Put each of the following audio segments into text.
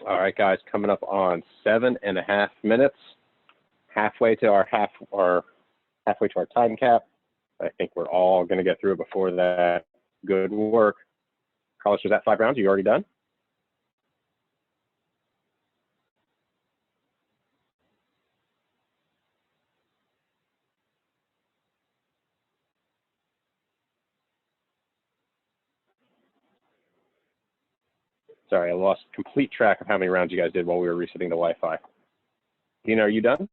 All right, guys, coming up on 7.5 minutes, halfway to our time cap. I think we're all going to get through it before that. Good work. Carlos, was that 5 rounds? Are you already done? Sorry, I lost complete track of how many rounds you guys did while we were resetting the Wi-Fi. Dina, are you done?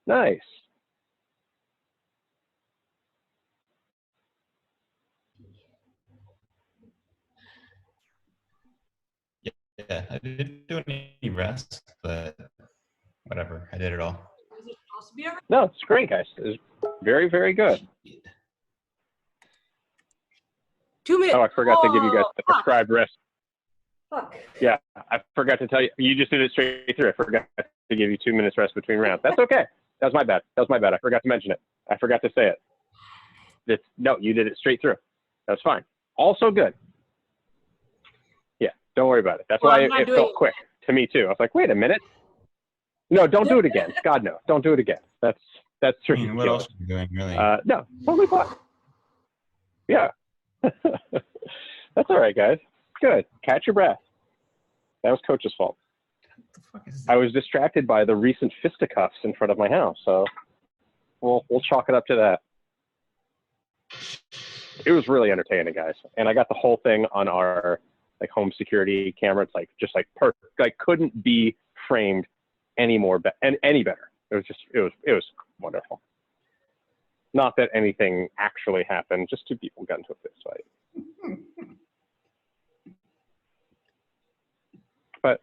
Nice. Yeah, I didn't do any rest, but whatever, I did it all. No, it's great, guys. It's very, very good. 2 minutes. Oh, I forgot to give you guys the prescribed rest. Fuck. Yeah, I forgot to tell you. You just did it straight through. I forgot to give you 2 minutes rest between rounds. That's okay. That was my bad. That was my bad. I forgot to mention it. I forgot to say it. No, you did it straight through. That's fine. Also good. Yeah, don't worry about it. That's why it felt quick to me too. I was like, wait a minute. No, don't do it again. God, no. Don't do it again. That's I mean, what else are you doing, really? No, totally fine. Yeah. That's all right, guys. Good. Catch your breath. That was Coach's fault. What the fuck is I was distracted by the recent fisticuffs in front of my house, so we'll chalk it up to that. It was really entertaining, guys, and I got the whole thing on our home security camera. It's just perfect. Couldn't be framed any better. It was wonderful. Not that anything actually happened, just 2 people got into a fist fight. But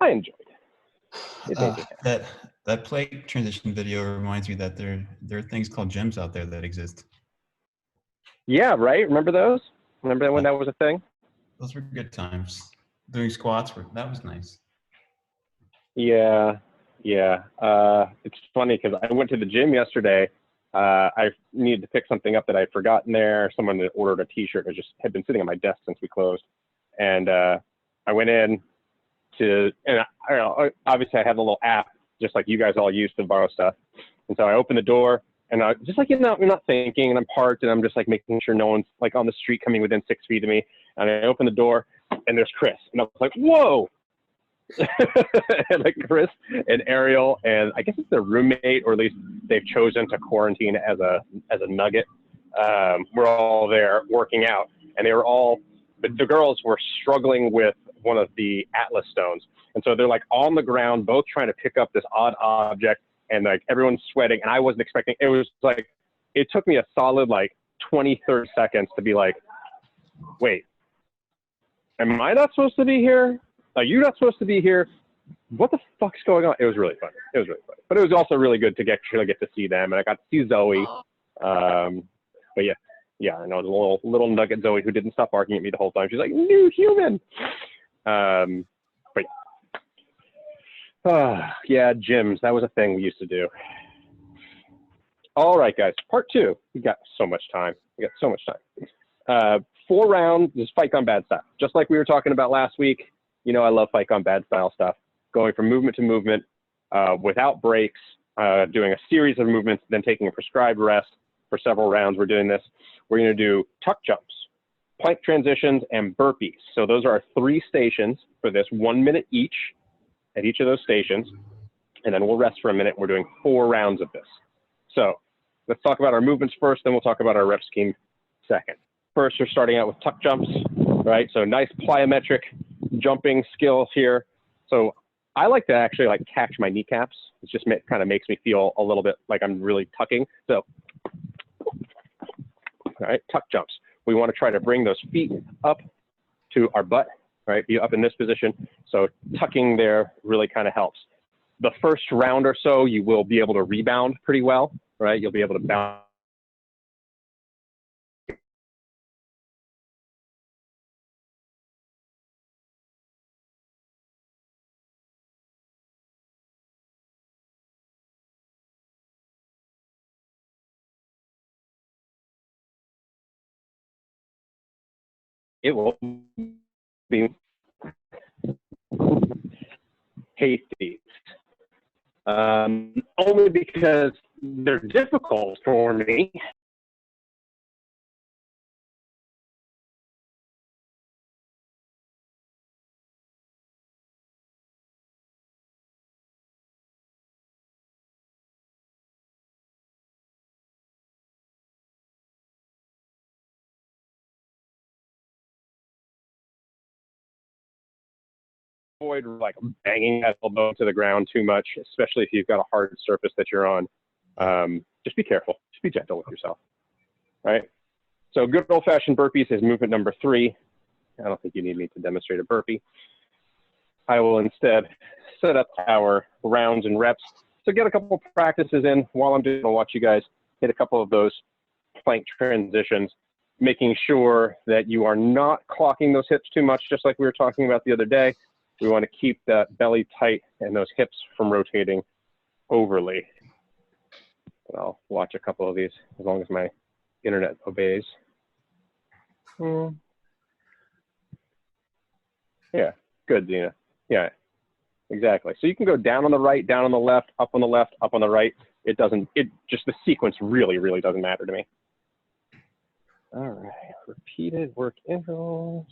I enjoyed it. That plate transition video reminds me that there are things called gyms out there that exist. Yeah, right? Remember those? Remember when that was a thing? Those were good times. Doing squats, that was nice. Yeah. It's funny because I went to the gym yesterday. I needed to pick something up that I'd forgotten there. Someone had ordered a t-shirt that just had been sitting on my desk since we closed. And I went in and I don't know, obviously I have a little app just like you guys all use to borrow stuff. And so I opened the door and I just you're not thinking, and I'm parked and I'm just making sure no one's on the street coming within 6 feet of me. And I opened the door and there's Chris. And I was like, whoa. And Chris and Ariel, and I guess it's their roommate, or at least they've chosen to quarantine as a nugget. We're all there working out, and the girls were struggling with one of the Atlas stones, and so they're on the ground, both trying to pick up this odd object, and everyone's sweating, and I wasn't expecting. It was it took me a solid 20, 30 seconds to be wait, am I not supposed to be here? Are you not supposed to be here? What the fuck's going on? It was really fun. But it was also really good to get to see them, and I got to see Zoe. But yeah, I know the little nugget Zoe who didn't stop barking at me the whole time. She's like, new human. But yeah, gyms. That was a thing we used to do. All right, guys. Part 2. We got so much time. 4 rounds is Fight Gone Bad style, just like we were talking about last week. You know, I love Fight Gone Bad style stuff. Going from movement to movement without breaks, doing a series of movements, then taking a prescribed rest for several rounds. We're doing this. We're going to do tuck jumps, plank transitions, and burpees. So those are our 3 stations for this, 1 minute each at each of those stations. And then we'll rest for a minute. We're doing 4 rounds of this. So let's talk about our movements first, then we'll talk about our rep scheme second. First, we're starting out with tuck jumps, right? So nice plyometric jumping skills here. So I like to actually catch my kneecaps. It just kind of makes me feel a little bit like I'm really tucking. So, all right, tuck jumps. We want to try to bring those feet up to our butt, right? Be up in this position. So tucking there really kind of helps. The first round or so, you will be able to rebound pretty well, right? You'll be able to bounce. It will be Hate these. Only because they're difficult for me. Avoid like banging that elbow to the ground too much, especially if you've got a hard surface that you're on. Just be careful. Just be gentle with yourself. All right. So good old-fashioned burpees is movement number 3. I don't think you need me to demonstrate a burpee. I will instead set up our rounds and reps. So get a couple of practices in while I'm doing. I'll watch you guys hit a couple of those plank transitions, making sure that you are not clocking those hips too much, just like we were talking about the other day. We want to keep that belly tight and those hips from rotating overly. And I'll watch a couple of these as long as my internet obeys. Yeah, good, Dina. Yeah, exactly. So you can go down on the right, down on the left, up on the left, up on the right. It just the sequence really, really doesn't matter to me. All right, repeated work intervals.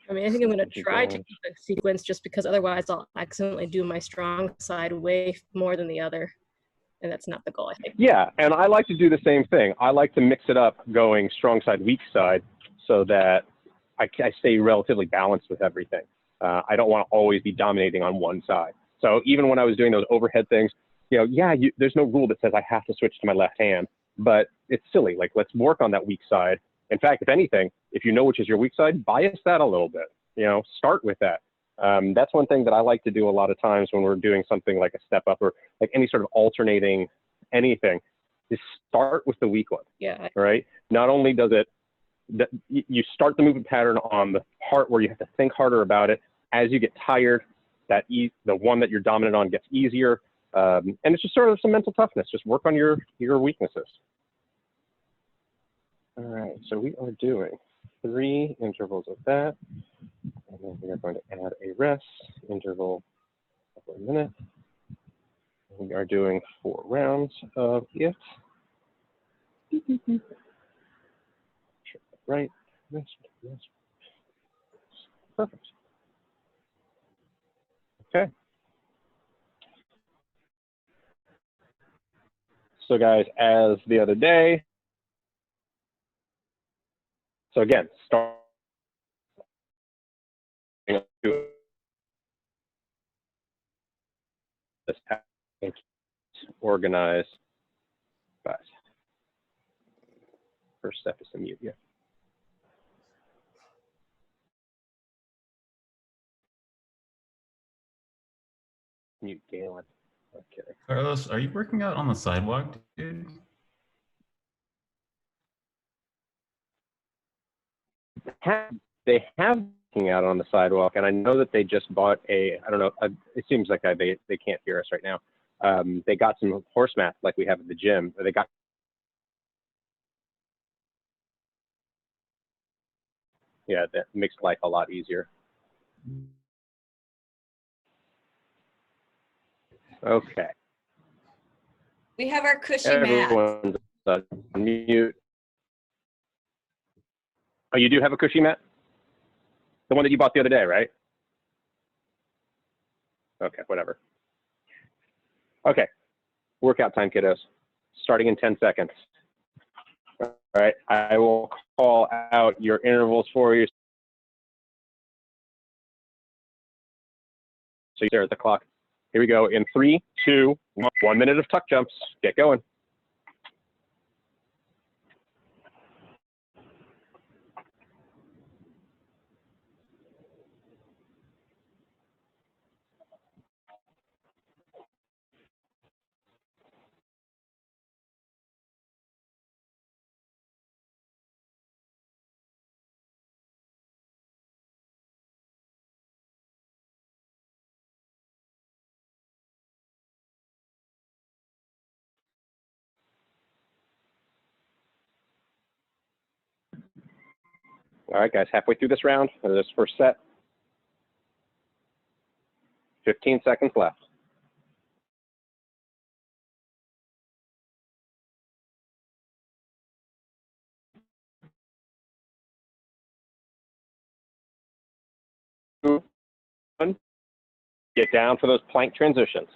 I mean, I think I'm going to try to keep a sequence just because otherwise I'll accidentally do my strong side way more than the other. And that's not the goal, I think. Yeah, and I like to do the same thing. I like to mix it up going strong side, weak side so that I stay relatively balanced with everything. I don't want to always be dominating on one side. So even when I was doing those overhead things, there's no rule that says I have to switch to my left hand, but it's silly. Like, let's work on that weak side. In fact, if anything, if you know which is your weak side, bias that a little bit, start with that. That's one thing that I like to do a lot of times when we're doing something like a step up or like any sort of alternating anything, is start with the weak one. Yeah. Right? Not only does it, you start the movement pattern on the part where you have to think harder about it. As you get tired, the one that you're dominant on gets easier. And it's just sort of some mental toughness. Just work on your weaknesses. All right, so we are doing 3 intervals of that. And then we are going to add a rest interval for a minute. We are doing 4 rounds of it. Right, rest. Perfect. Okay. So guys, as the other day, so again, start this organize. But first step is to mute you. Mute Galen. Okay. Carlos, are you working out on the sidewalk, dude? They have working out on the sidewalk, and I know that they just bought I don't know, it seems like they can't hear us right now. They got some horse mats like we have at the gym. They got that makes life a lot easier. Okay. We have our cushy Everyone's mat. Mute. Oh, you do have a cushy mat? The one that you bought the other day, right? Okay, whatever. Okay, workout time, kiddos. Starting in 10 seconds. All right, I will call out your intervals for you. So you stare at the clock. Here we go in 3, 2, 1 minute of tuck jumps. Get going. All right, guys, halfway through this round, this first set. 15 seconds left. Two, one. Get down for those plank transitions.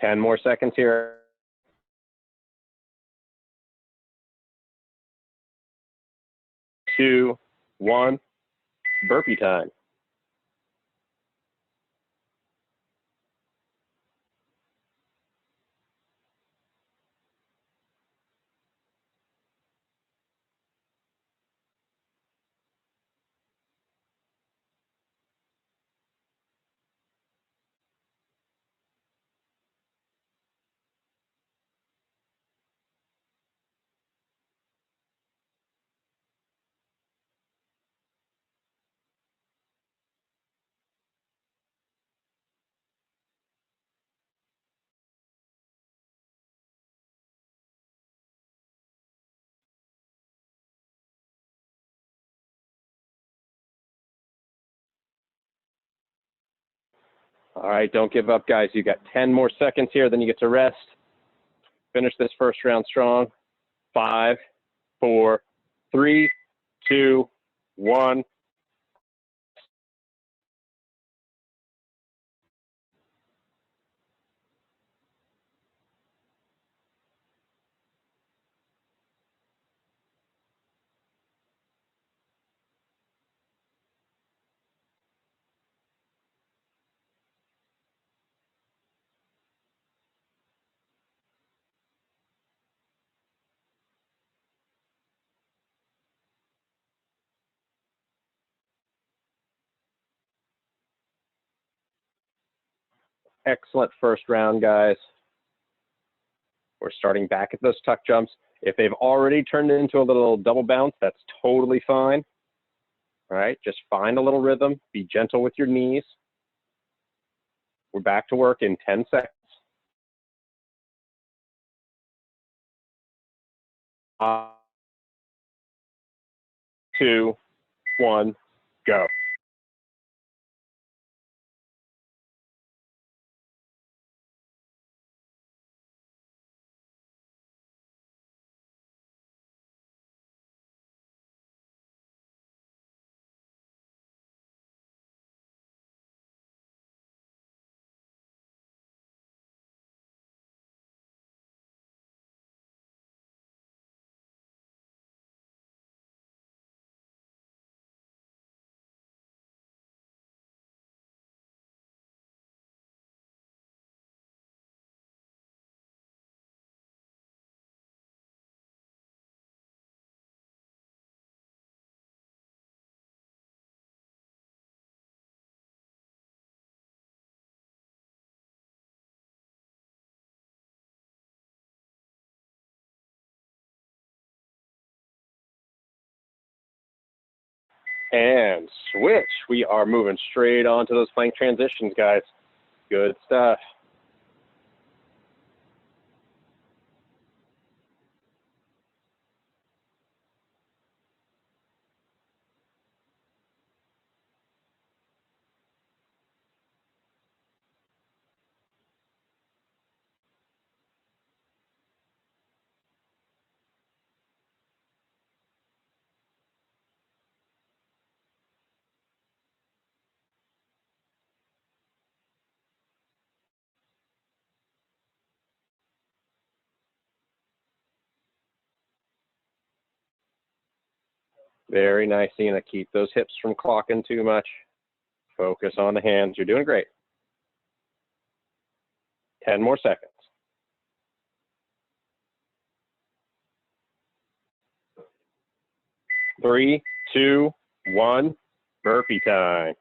Ten more seconds here. 2, 1. Burpee time. All right, don't give up, guys. You got 10 more seconds here, then you get to rest. Finish this first round strong. 5, 4, 3, 2, 1. Excellent first round, guys. We're starting back at those tuck jumps. If they've already turned it into a little double bounce, that's totally fine. All right, just find a little rhythm. Be gentle with your knees. We're back to work in 10 seconds. 2, 1, go. And switch. We are moving straight on to those plank transitions, guys. Good stuff. Very nice, Ina. Keep those hips from clocking too much. Focus on the hands. You're doing great. 10 more seconds. 3, 2, 1. Burpee time.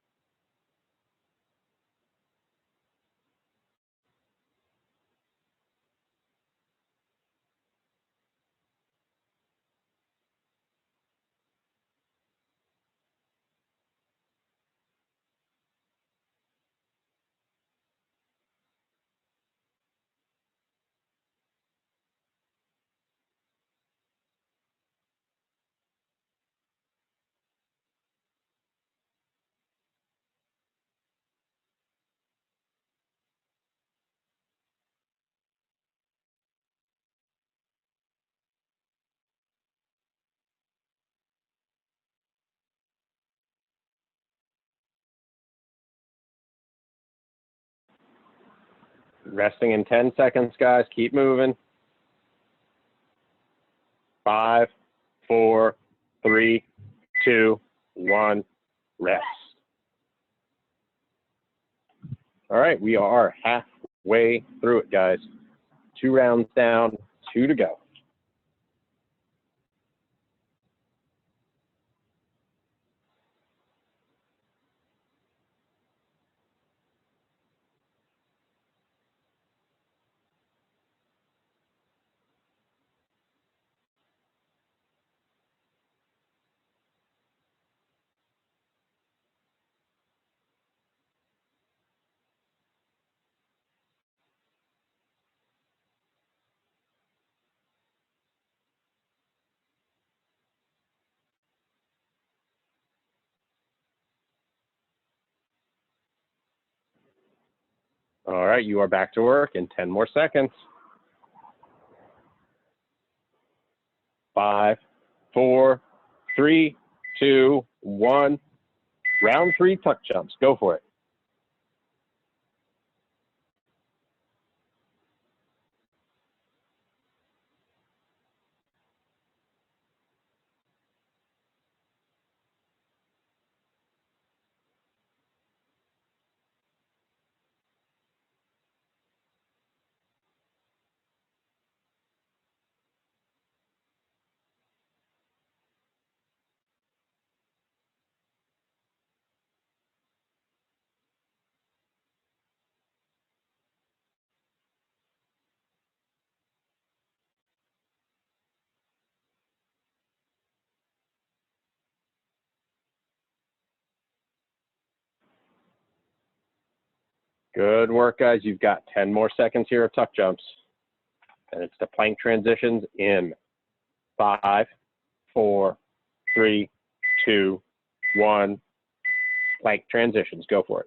Resting in 10 seconds, guys. Keep moving. 5, 4, 3, 2, 1. Rest. All right, we are halfway through it, guys. 2 rounds down, 2 to go. All right, you are back to work in 10 more seconds. 5, 4, 3, 2, 1. Round 3 tuck jumps. Go for it. Good work, guys. You've got 10 more seconds here of tuck jumps. And it's the plank transitions in 5, 4, 3, 2, 1. Plank transitions. Go for it.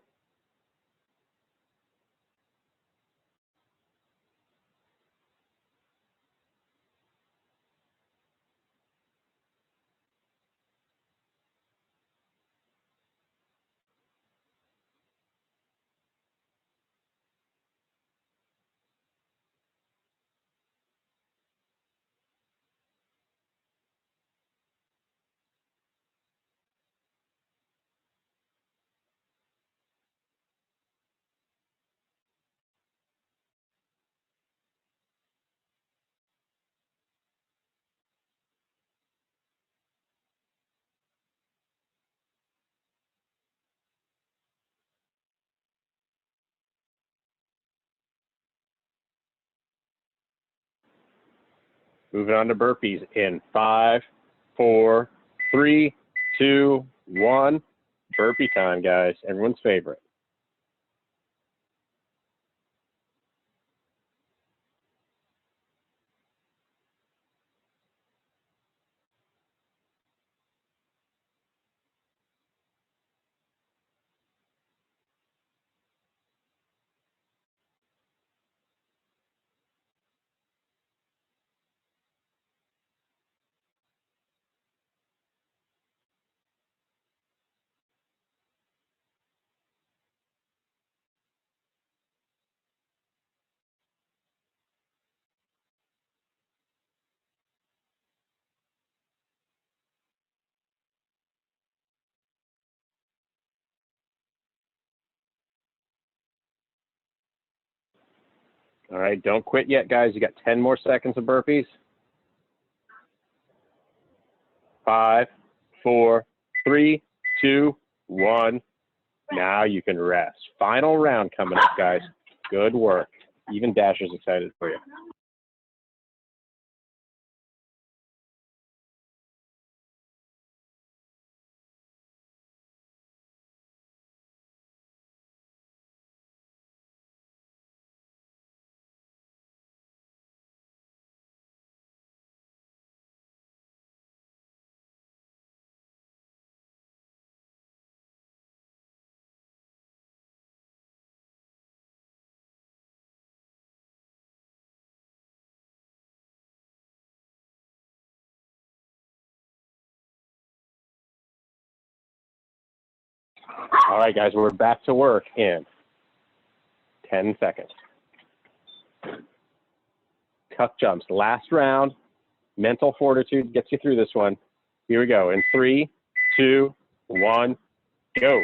Moving on to burpees in 5, 4, 3, 2, 1. Burpee time, guys. Everyone's favorite. All right, don't quit yet, guys. You got 10 more seconds of burpees. 5, 4, 3, 2, 1. Now you can rest. Final round coming up, guys. Good work. Even Dasher's excited for you. All right, guys, we're back to work in 10 seconds. Cuff jumps, last round. Mental fortitude gets you through this one. Here we go. In 3, 2, 1, go.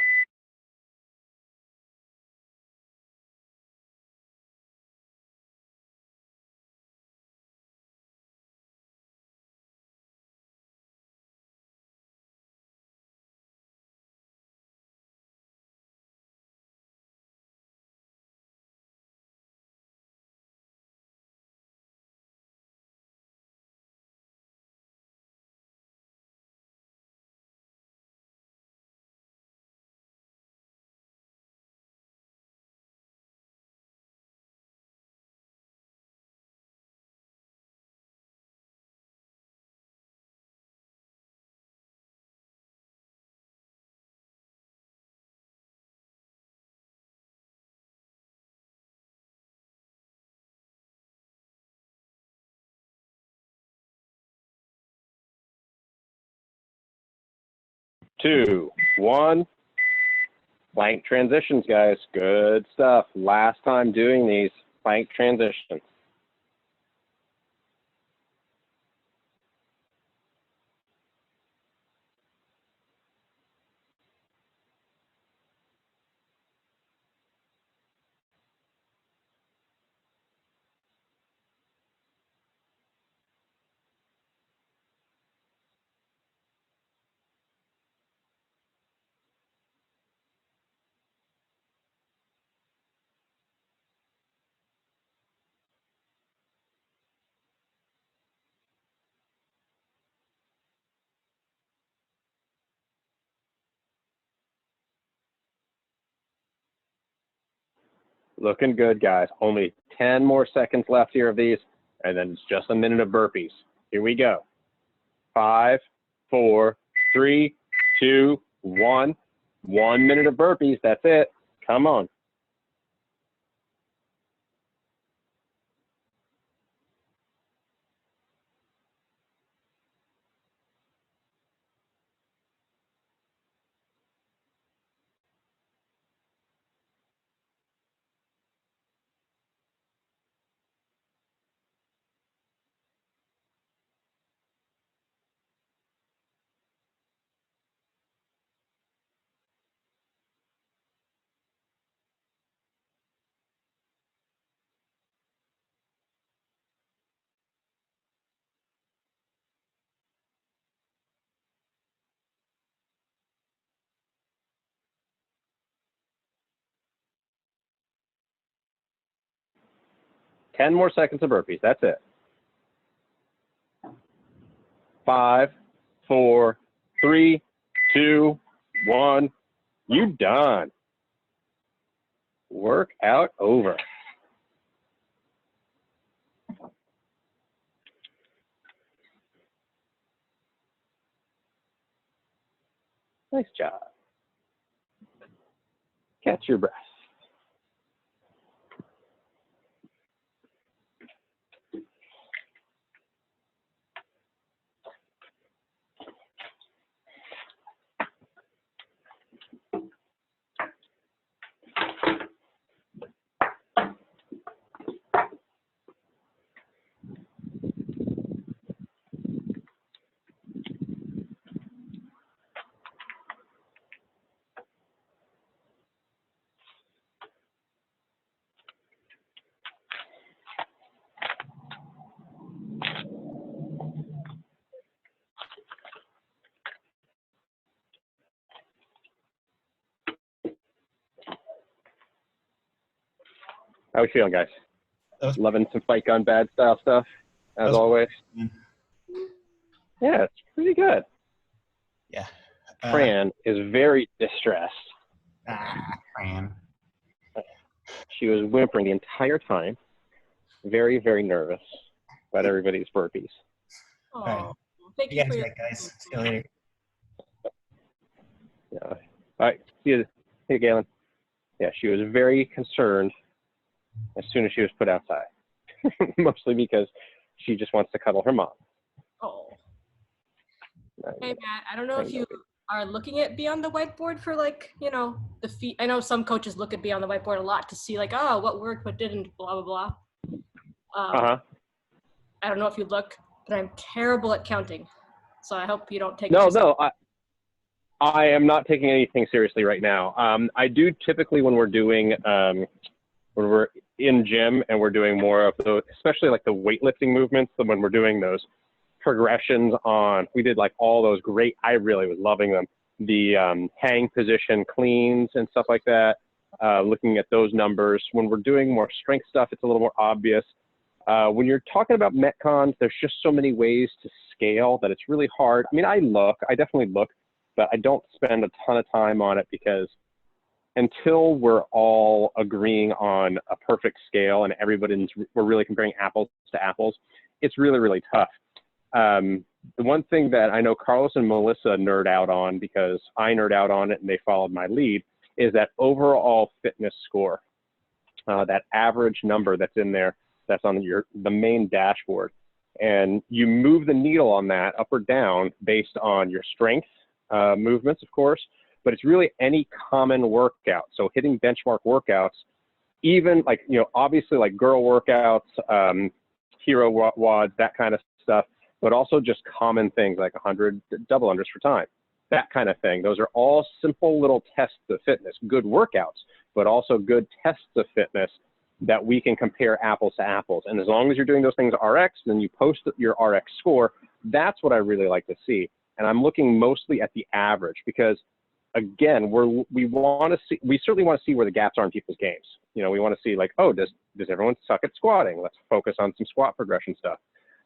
Two, one. Plank transitions, guys. Good stuff. Last time doing these plank transitions. Looking good, guys. Only 10 more seconds left here of these, and then it's just a minute of burpees. Here we go. 5, 4, 3, 2, 1. 1 minute of burpees. That's it. Come on. Ten more seconds of burpees. That's it. 5, 4, 3, 2, 1. You done. Workout over. Nice job. Catch your breath. How we feeling, guys? was- Loving some fight gun bad style stuff, as was- always. Mm. Yeah, it's pretty good. Yeah. Fran is very distressed. Fran. She was whimpering the entire time. Very, very nervous about everybody's burpees. Oh, right. thank You you guys, for your right, guys. See you later. Yeah. All right. See you. Hey, Galen. Yeah, she was very concerned as soon as she was put outside, mostly because she just wants to cuddle her mom. Oh. Uh, Hey Matt, I don't know if you are looking at beyond the whiteboard for like, you know, the feet. I know some coaches look at beyond the whiteboard a lot to see like, oh, what worked, what didn't, blah, blah, blah. I don't know if you look, but I'm terrible at counting. So I hope you don't take it too No, I am not taking anything seriously right now. I do typically when we're doing, when we're in gym and we're doing more of those, especially like the weightlifting movements, when we're doing those progressions on, we did like all those great, I really was loving them. The hang position cleans and stuff like that, looking at those numbers. When we're doing more strength stuff, it's a little more obvious. When you're talking about Metcons, there's just so many ways to scale that it's really hard. I mean, I definitely look, but I don't spend a ton of time on it because until we're all agreeing on a perfect scale and we're really comparing apples to apples, it's really, really tough. The one thing that I know Carlos and Melissa nerd out on, because I nerd out on it and they followed my lead, is that overall fitness score, that average number that's in there, that's on the main dashboard. And you move the needle on that up or down based on your strength movements, of course, but it's really any common workout. So hitting benchmark workouts, even like, you know, obviously like girl workouts, hero wads, that kind of stuff, but also just common things like 100 double unders for time, that kind of thing. Those are all simple little tests of fitness, good workouts, but also good tests of fitness that we can compare apples to apples. And as long as you're doing those things RX, then you post your RX score, that's what I really like to see. And I'm looking mostly at the average because, again, we certainly want to see where the gaps are in people's games. You know, we want to see like, oh, does everyone suck at squatting? Let's focus on some squat progression stuff.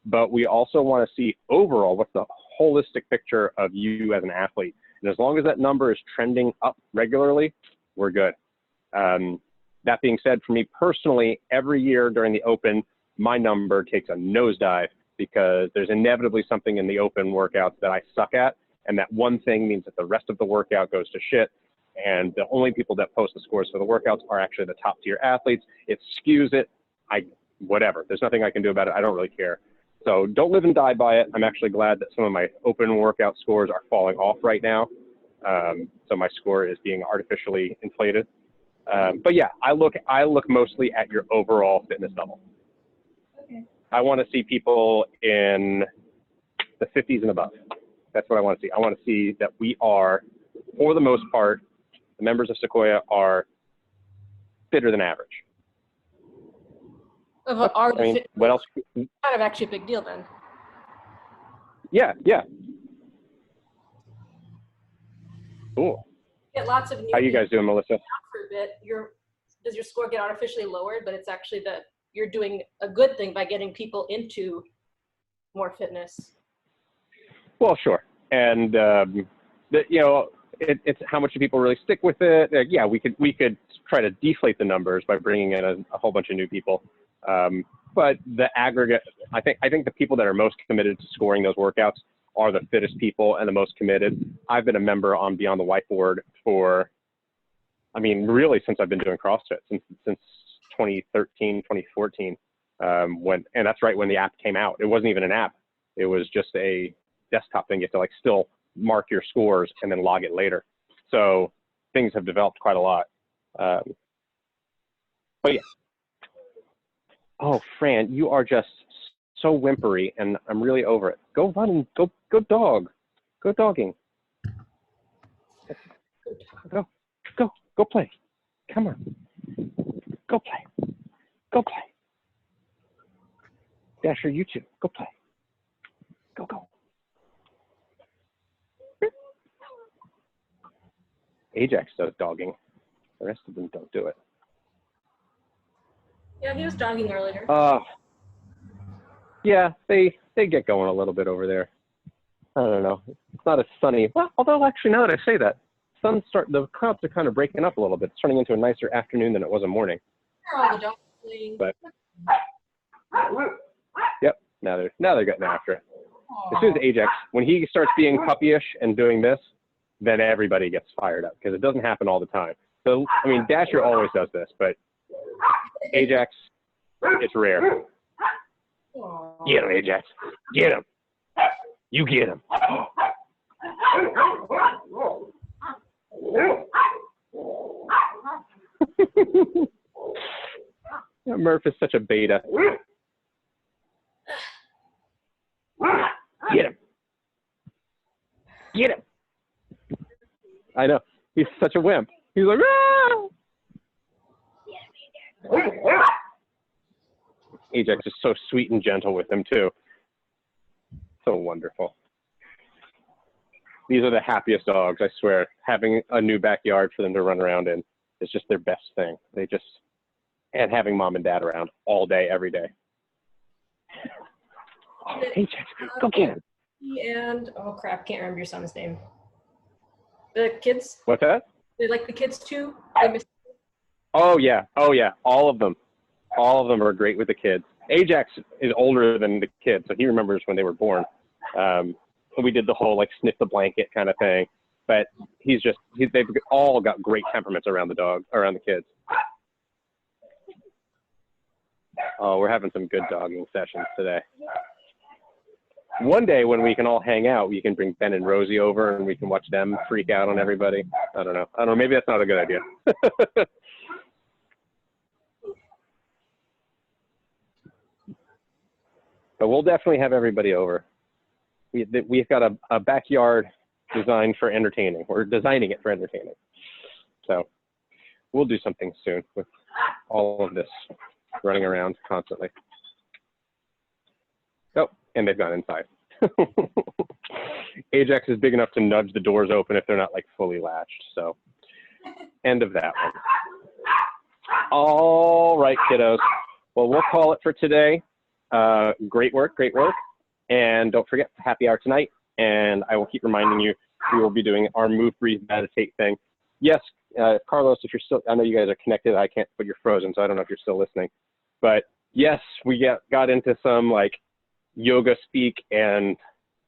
But we also want to see overall what's the holistic picture of you as an athlete. And as long as that number is trending up regularly, we're good. That being said, for me personally, every year during the Open, my number takes a nosedive because there's inevitably something in the Open workouts that I suck at. And that one thing means that the rest of the workout goes to shit. And the only people that post the scores for the workouts are actually the top tier athletes. It skews it. Whatever. There's nothing I can do about it. I don't really care. So don't live and die by it. I'm actually glad that some of my Open workout scores are falling off right now. So my score is being artificially inflated. But yeah, I look mostly at your overall fitness level. Okay. I want to see people in the 50s and above. That's what I want to see. I want to see that we are, for the most part, the members of Sequoia are fitter than average. What else? Kind of actually a big deal then. Yeah. Cool. Get lots of new How you guys doing, Melissa? for a bit. Does your score get artificially lowered, but it's actually that you're doing a good thing by getting people into more fitness? Well, sure. And you know, it's how much do people really stick with it? Yeah, we could try to deflate the numbers by bringing in a whole bunch of new people. But the aggregate, I think the people that are most committed to scoring those workouts are the fittest people and the most committed. I've been a member on Beyond the Whiteboard for, I mean, really since I've been doing CrossFit, since 2013, 2014, and that's right when the app came out. It wasn't even an app. It was just a desktop thing. You have to like still mark your scores and then log it later. So things have developed quite a lot. But yeah. Oh, Fran, you are just so whimpery, and I'm really over it. Go run and go dog. Go dogging. Go play. Come on. Go play. Go play. Dasher, you too. Go play. Go. Ajax does dogging. The rest of them don't do it. Yeah, he was jogging earlier. Yeah, they get going a little bit over there. I don't know. It's not as sunny. Well, although actually now that I say that, the clouds are kind of breaking up a little bit. It's turning into a nicer afternoon than it was a morning. All the dogs playing. But yep, now they're getting after it. As soon as Ajax, when he starts being puppyish and doing this, then everybody gets fired up because it doesn't happen all the time. So I mean, Dasher always does this, but Ajax, it's rare. Aww. Get him, Ajax. Get him. You get him. Murph is such a beta. Get him. Get him. I know. He's such a wimp. He's like, ah! Ajax is so sweet and gentle with him, too. So wonderful. These are the happiest dogs, I swear. Having a new backyard for them to run around in is just their best thing. And having mom and dad around all day, every day. Oh, Ajax, go get him. And, oh crap, can't remember your son's name. The kids? What's that? They like the kids too? Oh, yeah. Oh, yeah. All of them. All of them are great with the kids. Ajax is older than the kids, so he remembers when they were born. We did the whole, like, sniff the blanket kind of thing. But they've all got great temperaments around the kids. Oh, we're having some good dogging sessions today. One day when we can all hang out, we can bring Ben and Rosie over and we can watch them freak out on everybody. I don't know. Maybe that's not a good idea. But we'll definitely have everybody over. We've got a backyard designed for entertaining. We're designing it for entertaining. So we'll do something soon with all of this running around constantly. Oh, and they've gone inside. Ajax is big enough to nudge the doors open if they're not like fully latched. So end of that one. All right, kiddos. Well, we'll call it for today. Great work. And don't forget, happy hour tonight. And I will keep reminding you, we will be doing our move, breathe, meditate thing. Yes, Carlos, if you're still, I know you guys are connected. I can't, but you're frozen, so I don't know if you're still listening. But yes, we got into some like yoga speak and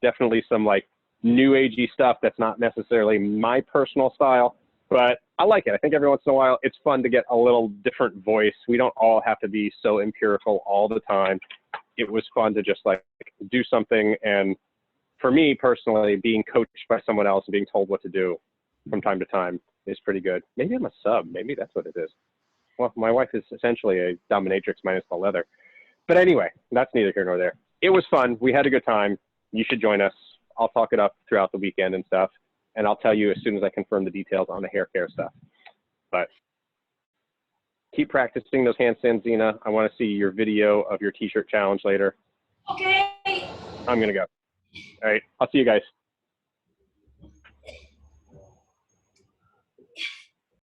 definitely some like new agey stuff that's not necessarily my personal style, but I like it. I think every once in a while it's fun to get a little different voice. We don't all have to be so empirical all the time. It was fun to just like do something, and for me personally, being coached by someone else and being told what to do from time to time is pretty good. Maybe I'm a sub. Maybe that's what it is. Well, my wife is essentially a dominatrix minus the leather. But anyway, that's neither here nor there. It was fun. We had a good time. You should join us. I'll talk it up throughout the weekend and stuff, and I'll tell you as soon as I confirm the details on the hair care stuff. But keep practicing those handstands, Zena. I want to see your video of your t-shirt challenge later. Okay. I'm going to go. All right. I'll see you guys.